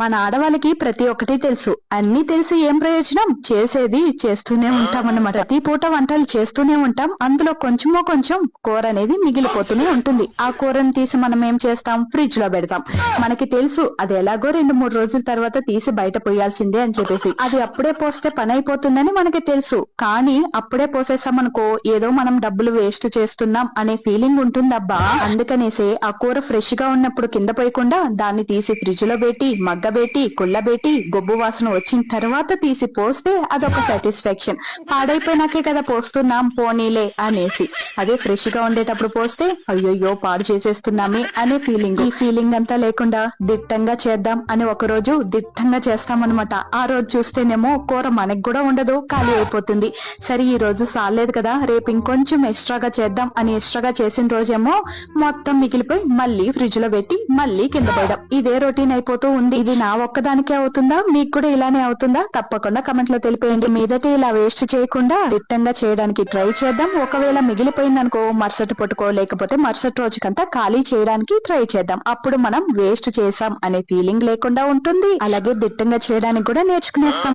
మన ఆడవాళ్ళకి ప్రతి ఒక్కటి తెలుసు. అన్ని తెలిసి ఏం ప్రయోజనం, చేసేది చేస్తూనే ఉంటాం అన్నమాట. ప్రతి పూట వంటలు చేస్తూనే ఉంటాం. అందులో కొంచెమో కొంచెం కూర అనేది మిగిలిపోతూనే ఉంటుంది. ఆ కూరను తీసి మనం ఏం చేస్తాం, ఫ్రిడ్జ్ లో పెడతాం. మనకి తెలుసు అది ఎలాగో 2-3 రోజుల తర్వాత తీసి బయట పోయాల్సిందే అని చెప్పేసి. అది అప్పుడే పోస్తే పని అయిపోతుందని మనకి తెలుసు. కానీ అప్పుడే పోసేసామనుకో ఏదో మనం డబ్బులు వేస్ట్ చేస్తున్నాం అనే ఫీలింగ్ ఉంటుందబ్బా. అందుకనేసే ఆ కూర ఫ్రెష్ గా ఉన్నప్పుడు కింద పోయకుండా దాన్ని తీసి ఫ్రిడ్జ్ లో పెట్టి మగ్గబెట్టి కుళ్ళబెట్టి గొబ్బు వాసన వచ్చిన తర్వాత తీసి పోస్తే అదొక సాటిస్ఫాక్షన్. పాడైపోయినాకే కదా పోస్తున్నాం, పోనీలే అనేసి. అదే ఫ్రెష్ గా ఉండేటప్పుడు పోస్తే అయ్యయ్యో పాడు చేసేస్తున్నామే అనే ఫీలింగ్. ఈ ఫీలింగ్ అంతా లేకుండా దిట్టంగా చేద్దాం అని ఒక రోజు దిట్టంగా చేస్తామన్నమాట. ఆ రోజు చూస్తేనేమో కూర మనకి కూడా ఉండదు, ఖాళీ అయిపోతుంది. సరే ఈ రోజు సాలేదు కదా, రేపు ఇంకొంచెం ఎక్స్ట్రాగా చేద్దాం అని ఎక్స్ట్రాగా చేసిన రోజేమో మొత్తం మిగిలిపోయి మళ్ళీ ఫ్రిడ్జ్ లో పెట్టి మళ్ళీ కింద పోయడం. ఇదే రొటీన్ అయిపోతూ ఉంది. ఇది నా ఒక్కదానికే అవుతుందా, మీకు కూడా ఇలానే అవుతుందా? తప్పకుండా కమెంట్ లో తెలిపేయండి. మీదట ఇలా వేస్ట్ చేయకుండా దిట్టంగా చేయడానికి ట్రై చేద్దాం. ఒకవేళ మిగిలిపోయిందనుకో మరుసటి పుట్టుకో లేకపోతే మరుసటి రోజుకంతా ఖాళీ చేయడానికి ట్రై చేద్దాం. అప్పుడు మనం వేస్ట్ చేసాం అనే ఫీలింగ్ లేకుండా ఉంటుంది. అలాగే దిట్టంగా చేయడానికి కూడా నేర్చుకునేస్తాం.